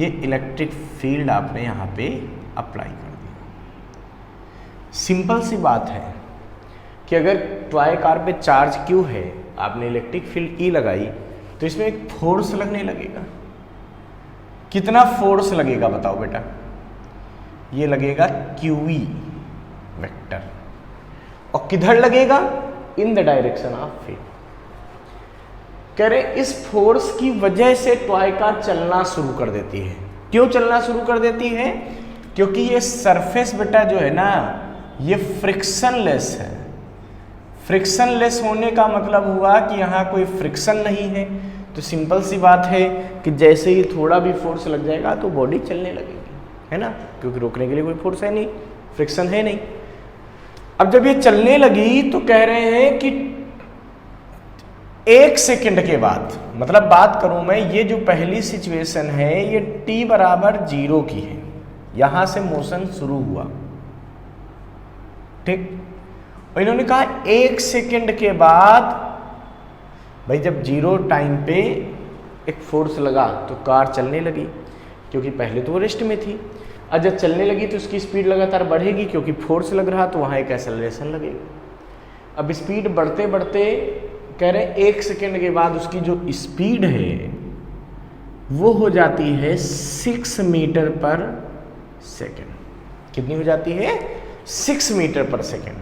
ये इलेक्ट्रिक फील्ड आपने यहां पे अप्लाई कर दी। सिंपल सी बात है कि अगर टॉय कार पे चार्ज क्यू है, आपने इलेक्ट्रिक फील्ड ई लगाई, तो इसमें एक फोर्स लगने लगेगा। कितना फोर्स लगेगा बताओ बेटा, ये लगेगा QE वेक्टर। और किधर लगेगा, in the direction of field. कह रहे इस फोर्स की वजह से टॉय कार चलना शुरू कर देती है। क्यों चलना शुरू कर देती है, क्योंकि ये सरफेस बेटा जो है ना, ये फ्रिक्शनलेस है। फ्रिक्शनलेस होने का मतलब हुआ कि यहाँ कोई फ्रिक्शन नहीं है। तो सिंपल सी बात है कि जैसे ही थोड़ा भी फोर्स लग जाएगा तो बॉडी चलने लगेगी, है ना, क्योंकि रोकने के लिए कोई फोर्स है नहीं, फ्रिक्शन है नहीं। अब जब ये चलने लगी तो कह रहे हैं कि 1 सेकंड के बाद, मतलब बात करूं मैं, ये जो पहली सिचुएशन है ये t बराबर 0 की है। यहां से मोशन शुरू हुआ, ठीक। और इन्होंने कहा 1 सेकंड के बाद, भाई जब 0 टाइम पे एक फोर्स लगा तो कार चलने लगी, क्योंकि पहले तो वो रेस्ट में थी। और जब चलने लगी तो उसकी स्पीड लगातार बढ़ेगी, क्योंकि फोर्स लग रहा, तो वहाँ एक एक्सेलरेशन लगेगा। अब स्पीड बढ़ते बढ़ते कह रहे हैं 1 सेकंड के बाद उसकी जो स्पीड है वो हो जाती है 6 मीटर पर सेकंड। कितनी हो जाती है, 6 मीटर पर सेकंड।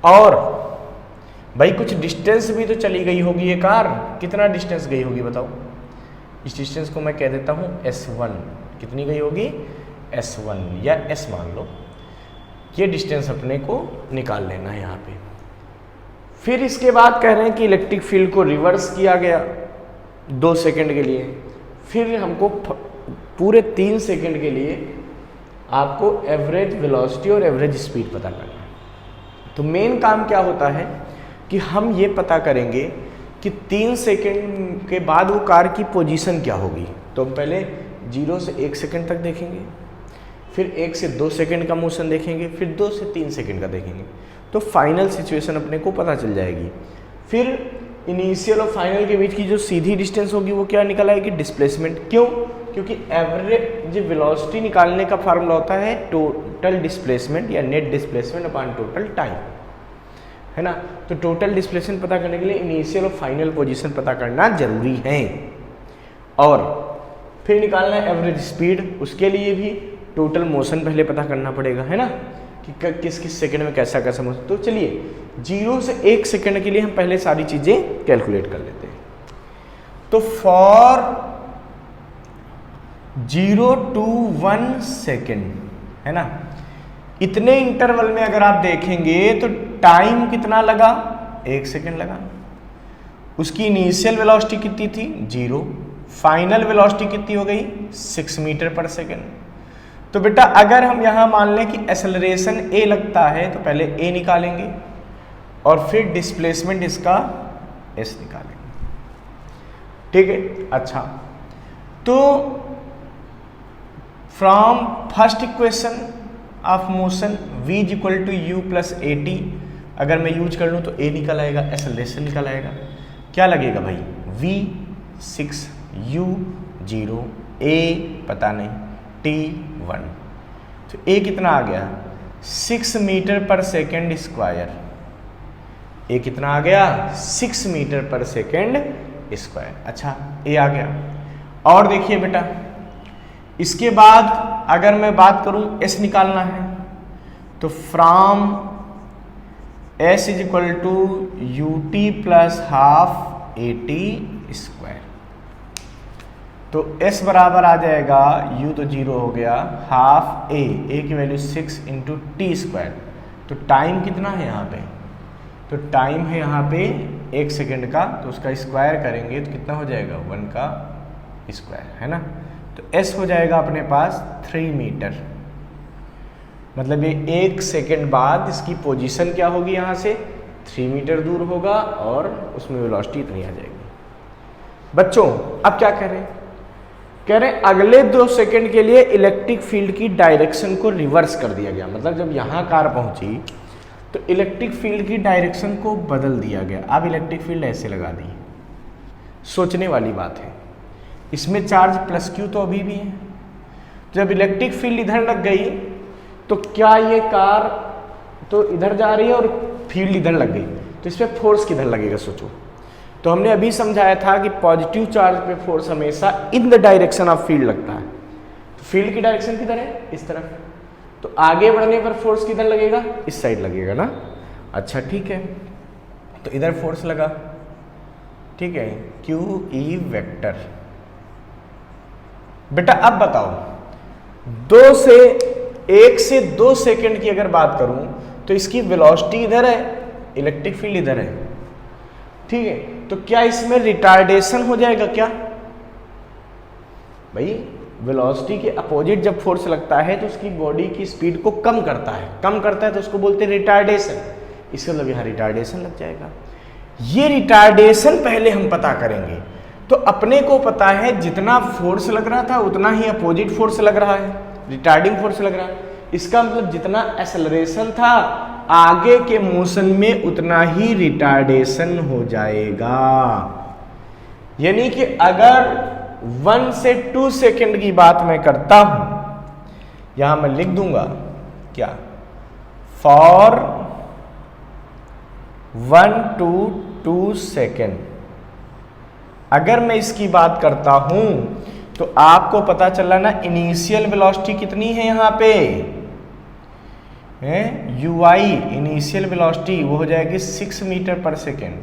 और भाई कुछ डिस्टेंस भी तो चली गई होगी ये कार। कितना डिस्टेंस गई होगी बताओ, इस डिस्टेंस को मैं कह देता हूँ S1। कितनी गई होगी, S1 या S मान लो। ये डिस्टेंस अपने को निकाल लेना है यहाँ पे। फिर इसके बाद कह रहे हैं कि इलेक्ट्रिक फील्ड को रिवर्स किया गया 2 सेकंड के लिए। फिर हमको पूरे 3 सेकंड के लिए आपको एवरेज वेलोसिटी और एवरेज स्पीड पता करना है। तो मेन काम क्या होता है कि हम ये पता करेंगे कि 3 सेकंड के बाद वो कार की पोजीशन क्या होगी। तो हम पहले 0 से 1 सेकंड तक देखेंगे, फिर 1 से 2 सेकंड का मोशन देखेंगे, फिर 2 से 3 सेकंड का देखेंगे, तो फाइनल सिचुएशन अपने को पता चल जाएगी। फिर इनिशियल और फाइनल के बीच की जो सीधी डिस्टेंस होगी वो क्या निकल आएगी, डिस्प्लेसमेंट। क्यों, क्योंकि एवरेज वेलोसिटी निकालने का फार्मूला होता है टोटल डिस्प्लेसमेंट या net displacement upon total time, है ना। तो टोटल डिस्प्लेसमेंट पता करने के लिए इनिशियल और फाइनल पोजीशन पता करना जरूरी है। और फिर निकालना है एवरेज स्पीड, उसके लिए भी टोटल मोशन पहले पता करना पड़ेगा, है ना, कि किस किस सेकंड में कैसा कैसा मोशन। तो चलिए 0 से 1 सेकंड के लिए हम पहले सारी चीजें कैलकुलेट कर लेते हैं। तो फॉर 0 to 1 सेकेंड, है ना, इतने इंटरवल में अगर आप देखेंगे तो टाइम कितना लगा, 1 सेकेंड लगा। उसकी इनिशियल वेलोसिटी कितनी थी, 0, फाइनल वेलोसिटी कितनी हो गई 6 मीटर पर सेकेंड। तो बेटा अगर हम यहां मान लें कि एक्सेलरेशन a लगता है तो पहले a निकालेंगे और फिर डिस्प्लेसमेंट इसका s निकालेंगे, ठीक है। अच्छा, तो from first equation of motion v is equal to u plus a t, अगर मैं यूज कर लूँ तो a निकल आएगा, एक्सेलरेशन निकल आएगा। क्या लगेगा भाई, v 6 u 0 a पता नहीं t 1, तो a कितना आ गया 6 मीटर पर सेकेंड स्क्वायर। a कितना आ गया 6 मीटर पर सेकेंड स्क्वायर। अच्छा a आ गया। और देखिए बेटा इसके बाद अगर मैं बात करूं s निकालना है तो from s is equal to u t plus half a t square, तो s बराबर आ जाएगा u तो 0 हो गया, हाफ a की वैल्यू 6 इंटू टी स्क्वायर। तो टाइम कितना है यहाँ पे, तो टाइम है यहाँ पे 1 सेकेंड का, तो उसका स्क्वायर करेंगे तो कितना हो जाएगा 1 का स्क्वायर, है ना। तो s हो जाएगा अपने पास 3 मीटर, मतलब ये 1 सेकेंड बाद इसकी पोजीशन क्या होगी, यहाँ से 3 मीटर दूर होगा और उसमें वेलोसिटी इतनी आ जाएगी। बच्चों अब क्या कह रहे हैं, कह रहे हैं अगले 2 सेकेंड के लिए इलेक्ट्रिक फील्ड की डायरेक्शन को रिवर्स कर दिया गया। मतलब जब यहाँ कार पहुँची तो इलेक्ट्रिक फील्ड की डायरेक्शन को बदल दिया गया। अब इलेक्ट्रिक फील्ड ऐसे लगा दी, सोचने वाली बात है। इसमें चार्ज प्लस क्यू तो अभी भी है, जब इलेक्ट्रिक फील्ड इधर लग गई तो क्या ये कार तो इधर जा रही है और फील्ड इधर लग गई, तो इस पर फोर्स किधर लगेगा सोचो। तो हमने अभी समझाया था कि पॉजिटिव चार्ज पे फोर्स हमेशा in the direction of field लगता है। तो फील्ड की डायरेक्शन किधर है, इस तरफ, तो आगे बढ़ने पर फोर्स किधर लगेगा, इस साइड लगेगा ना। अच्छा ठीक है, तो इधर फोर्स लगा, ठीक है, क्यू ई वेक्टर। बेटा अब बताओ 1 से 2 सेकंड की अगर बात करूं तो इसकी वेलोसिटी इधर है, इलेक्ट्रिक फील्ड इधर है, ठीक है। तो क्या इसमें रिटार्डेशन हो जाएगा क्या भाई, वेलोसिटी के अपोजिट जब फोर्स लगता है तो उसकी बॉडी की स्पीड को कम करता है तो उसको बोलते हैं रिटार्डेशन। इसका मतलब यहाँ रिटार्डेशन लग जाएगा। ये रिटार्डेशन पहले हम पता करेंगे। तो अपने को पता है जितना फोर्स लग रहा था उतना ही अपोजिट फोर्स लग रहा है, रिटार्डिंग फोर्स लग रहा है। इसका मतलब जितना एक्सेलरेशन था आगे के मोशन में उतना ही रिटार्डेशन हो जाएगा। यानी कि अगर 1 से 2 सेकंड की बात मैं करता हूं, यहां मैं लिख दूंगा क्या, फॉर 1 to 2 सेकेंड। अगर मैं इसकी बात करता हूं तो आपको पता चला ना इनिशियल वेलोसिटी कितनी है यहाँ पे, यू आई इनिशियल वेलोसिटी वो हो जाएगी 6 मीटर पर सेकेंड।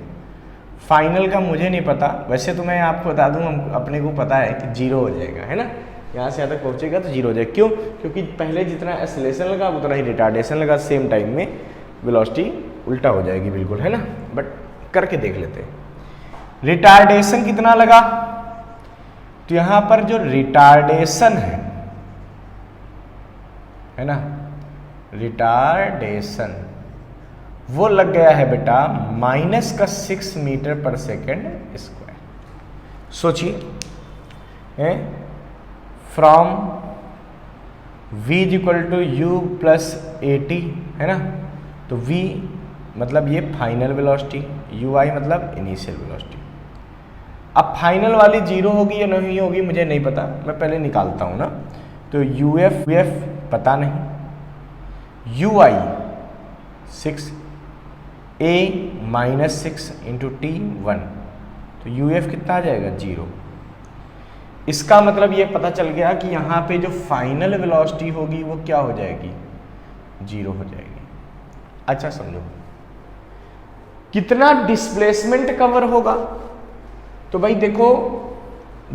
फाइनल का मुझे नहीं पता, वैसे तो मैं आपको बता दूं, हम अपने को पता है कि 0 हो जाएगा, है ना। यहाँ से यहाँ तक पहुँचेगा तो 0 हो जाएगा। क्यों, क्योंकि पहले जितना एक्सेलरेशन लगा उतना ही रिटार्डेशन लगा, सेम टाइम में वेलोसिटी उल्टा हो जाएगी बिल्कुल, है ना। बट करके देख लेते हैं। रिटार्डेशन कितना लगा, तो यहाँ पर जो रिटार्डेशन है ना, रिटार्डेशन वो लग गया है बेटा -6 मीटर पर सेकेंड स्क्वायर। सोचिए from v is equal to u plus a t, है ना। तो v मतलब ये फाइनल वेलोसिटी, यू आई मतलब इनिशियल वेलोसिटी। अब फाइनल वाली 0 होगी या नहीं होगी मुझे नहीं पता, मैं पहले निकालता हूँ ना। तो यू एफ पता नहीं, you I 6 a -6 into T 1, तो यू एफ कितना आ जाएगा 0। इसका मतलब ये पता चल गया कि यहाँ पे जो फाइनल वेलोसिटी होगी वो क्या हो जाएगी, 0 हो जाएगी। अच्छा समझो कितना डिस्प्लेसमेंट कवर होगा, तो भाई देखो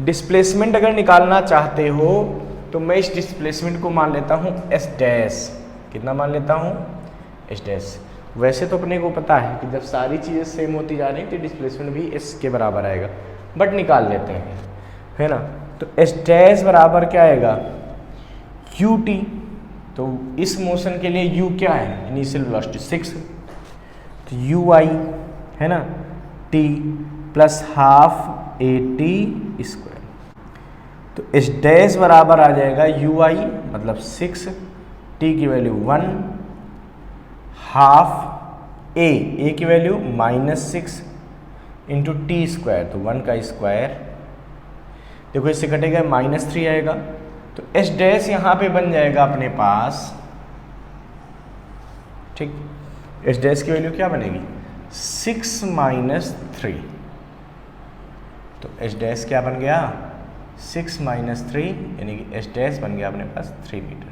डिस्प्लेसमेंट अगर निकालना चाहते हो तो मैं इस डिस्प्लेसमेंट को मान लेता हूँ एस डैश। कितना मान लेता हूँ, एस डैश। वैसे तो अपने को पता है कि जब सारी चीज़ें सेम होती जा रही हैं तो डिस्प्लेसमेंट भी एस के बराबर आएगा, बट निकाल लेते हैं। है ना। तो एस डैश बराबर क्या आएगा, यू टी। तो इस मोशन के लिए यू क्या है, इनिशियल वेलोसिटी 6, तो यू आई है ना, T plus half a t square. तो एस डैश बराबर आ जाएगा यू आई मतलब 6, टी की वैल्यू 1, हाफ ए की वैल्यू -6 इंटू टी स्क्वायर, तो 1 का स्क्वायर। देखो इससे कटेगा -3 आएगा, तो एस डैश यहाँ पे बन जाएगा अपने पास, ठीक। एस डैश की वैल्यू क्या बनेगी, 6 - 3, तो एस डैश क्या बन गया, 6 - 3, यानी कि एस डैश बन गया अपने पास 3 मीटर।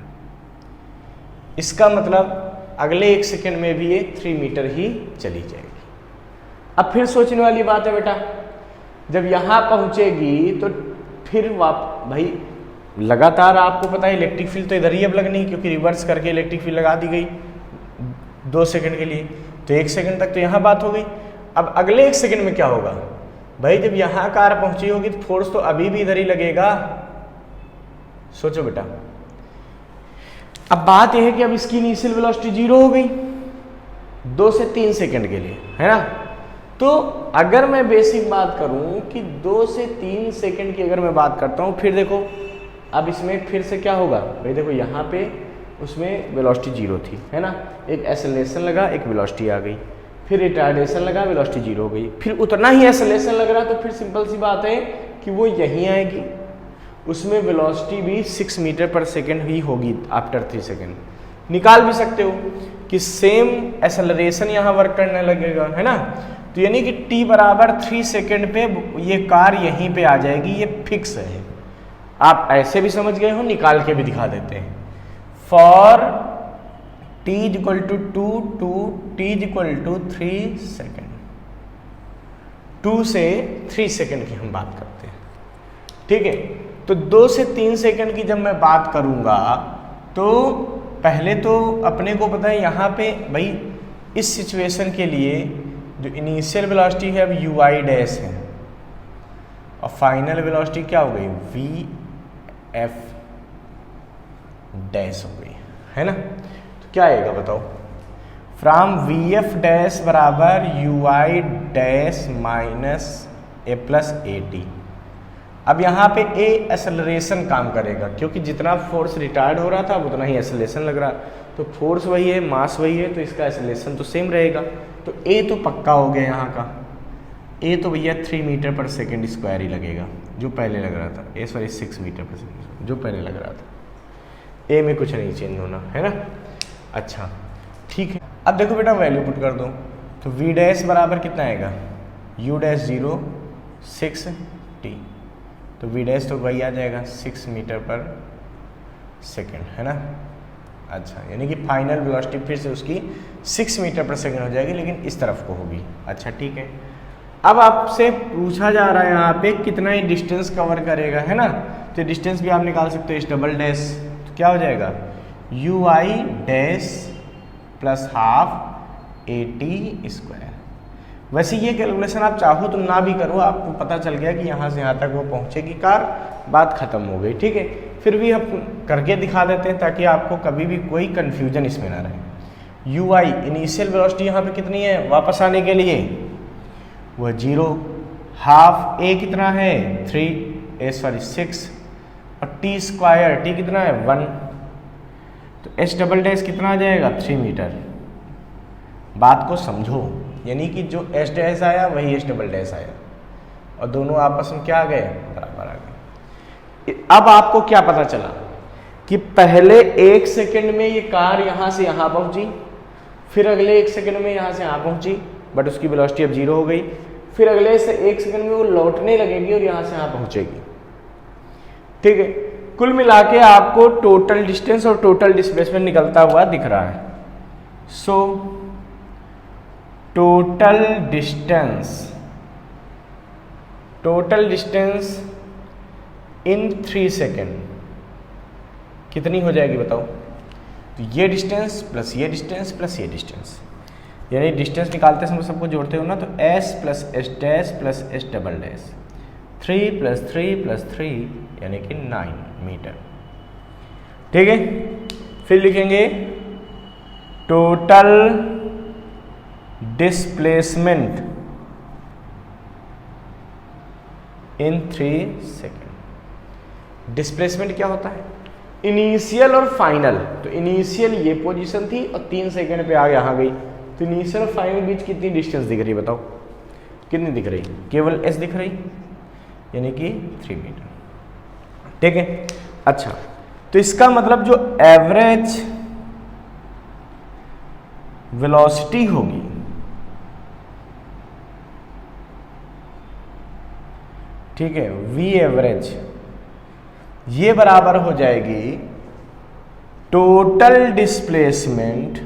इसका मतलब अगले 1 सेकेंड में भी ये 3 मीटर ही चली जाएगी। अब फिर सोचने वाली बात है बेटा, जब यहाँ पहुँचेगी तो फिर भाई लगातार आपको पता है इलेक्ट्रिक फील्ड तो इधर ही अब लगनी, क्योंकि रिवर्स करके इलेक्ट्रिक फील्ड लगा दी गई 2 सेकंड के लिए, तो 1 सेकंड तक तो यहाँ बात हो गई। अब अगले 1 सेकंड में क्या होगा भाई, जब यहाँ कार पहुंची होगी तो फोर्स तो अभी भी इधर ही लगेगा। सोचो बेटा, अब बात यह है कि अब इसकी इनिशियल वेलोसिटी 0 हो गई 2 से 3 सेकंड के लिए, है ना। तो अगर मैं बेसिक बात करूं कि 2 से 3 सेकंड की अगर मैं बात करता हूं, फिर देखो अब इसमें फिर से क्या होगा भाई, देखो यहाँ पे उसमें वेलोसिटी 0 थी, है ना, एक एक्सेलरेशन लगा, एक वेलोसिटी आ गई, फिर रिटार्डेशन लगा, वेलोसिटी 0 हो गई, फिर उतना ही एक्सेलरेशन लग रहा, तो फिर सिंपल सी बात है कि वो यहीं आएगी, उसमें वेलोसिटी भी 6 मीटर पर सेकेंड ही होगी आफ्टर 3 सेकेंड। निकाल भी सकते हो कि सेम एक्सेलरेशन यहाँ वर्क करने लगेगा, है ना। तो यानी कि t बराबर 3 सेकेंड पे ये कार यहीं पे आ जाएगी, ये फिक्स है। आप ऐसे भी समझ गए हो, निकाल के भी दिखा देते हैं। For t = 2 to t = 3 second, 2 से 3 सेकेंड की हम बात करते हैं, ठीक है। तो 2 से 3 सेकेंड की जब मैं बात करूंगा तो पहले तो अपने को पता है यहाँ पे भाई इस सिचुएशन के लिए जो इनिशियल वेलोसिटी है अब यू आई डैश है, और फाइनल वेलोसिटी क्या हो गई, वी एफ डैश हो गई, है ना। तो क्या आएगा बताओ, फ्रॉम वी एफ डैश बराबर you I dash minus A plus a T. अब यहाँ पे ए एक्सेलरेशन काम करेगा, क्योंकि जितना फोर्स रिटायर्ड हो रहा था अब उतना ही एक्सेलरेशन लग रहा, तो फोर्स वही है, मास वही है, तो इसका एक्सेलरेशन तो सेम रहेगा। तो ए तो पक्का हो गया यहाँ का, ए तो भैया 3 मीटर पर सेकेंड स्क्वायर ही लगेगा जो पहले लग रहा था, ए सॉरी 6 मीटर पर सेकेंड जो पहले लग रहा था। ए में कुछ नहीं चेंज होना, है ना। अच्छा ठीक है, अब देखो बेटा वैल्यू पुट कर दो, तो वी डैश बराबर कितना आएगा, यू डैश 0 6 टी, तो वी डैश तो वही आ जाएगा 6 मीटर पर सेकेंड, है ना। अच्छा, यानी कि फाइनल वेलोसिटी फिर से उसकी 6 मीटर पर सेकेंड हो जाएगी, लेकिन इस तरफ को होगी। अच्छा ठीक है, अब आपसे पूछा जा रहा है यहाँ पे कितना ही डिस्टेंस कवर करेगा, है ना। तो डिस्टेंस भी आप निकाल सकते हो, इस डबल डैश, तो क्या हो जाएगा you I dash plus half a t square. वैसे ये कैलकुलेशन आप चाहो तो ना भी करो, आपको पता चल गया कि यहाँ से यहाँ तक वो पहुँचेगी कार, बात खत्म हो गई, ठीक है। फिर भी हम करके दिखा देते हैं ताकि आपको कभी भी कोई कन्फ्यूजन इसमें ना रहे। यू आई इनिशियल वेलोसिटी यहाँ पे कितनी है वापस आने के लिए, वह 0, हाफ ए कितना है 6 और टी स्क्वायर टी कितना है 1, तो एच डबल डैश कितना आ जाएगा 3 मीटर। बात को समझो, यानी कि जो एच डैश आया वही एच डबल डैश आया, और दोनों आपस में क्या आ गए, बराबर आ गए। अब आपको क्या पता चला कि पहले 1 सेकंड में ये कार यहाँ से यहाँ पहुँची, फिर अगले 1 सेकंड में यहाँ से यहाँ पहुँची, बट उसकी वेलोसिटी अब 0 हो गई, फिर अगले से 1 सेकंड में वो लौटने लगेगी और यहाँ से यहाँ पहुँचेगी, ठीक है। कुल मिला के आपको टोटल डिस्टेंस और टोटल डिस्प्लेसमेंट निकलता हुआ दिख रहा है। So total distance in 3 second कितनी हो जाएगी बताओ, तो ये डिस्टेंस प्लस ये डिस्टेंस प्लस ये डिस्टेंस, यानी डिस्टेंस निकालते समय सबको जोड़ते हो ना, तो s plus S dash plus S double dash 3 + 3 + 3 यानी कि 9 मीटर। ठीक है, फिर लिखेंगे total displacement in 3 second. Displacement क्या होता है? इनिशियल और फाइनल। तो इनिशियल ये पोजीशन थी और 3 सेकेंड पे आगे यहाँ गई, तो इनिशियल और फाइनल बीच कितनी डिस्टेंस दिख रही बताओ, कितनी दिख रही? केवल s दिख रही, यानी कि 3 मीटर। ठीक है, अच्छा, तो इसका मतलब जो एवरेज वेलोसिटी होगी ठीक है, v एवरेज, ये बराबर हो जाएगी total displacement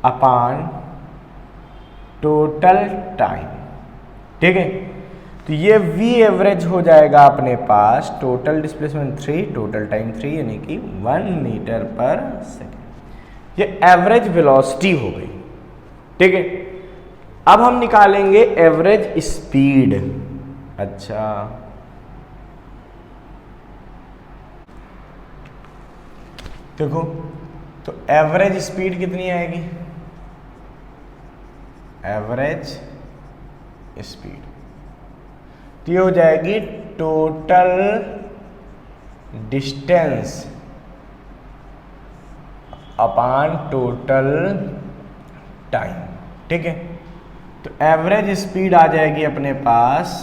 upon total time. ठीक है, तो ये v एवरेज हो जाएगा अपने पास टोटल डिस्प्लेसमेंट 3 टोटल टाइम 3 यानी कि 1 मीटर पर सेकेंड। ये एवरेज वेलोसिटी हो गई। ठीक है, अब हम निकालेंगे एवरेज स्पीड। अच्छा, देखो तो एवरेज स्पीड कितनी आएगी? एवरेज स्पीड तो ये हो जाएगी total distance upon total time. ठीक है, तो एवरेज स्पीड आ जाएगी अपने पास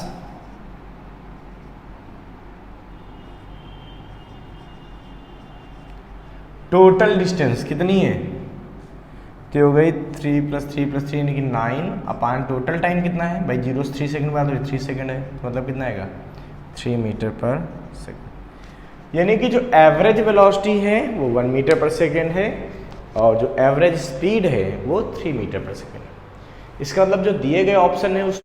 टोटल डिस्टेंस कितनी है? तो हो गई 3 + 3 + 3 यानी कि 9 अपॉन टोटल टाइम कितना है भाई? 0 से 3 सेकंड बाद 3 सेकंड है, मतलब कितना आएगा? 3 मीटर पर सेकंड। यानी कि जो एवरेज वेलोसिटी है वो 1 मीटर पर सेकंड है और जो एवरेज स्पीड है वो 3 मीटर पर सेकंड है। इसका मतलब जो दिए गए ऑप्शन है उस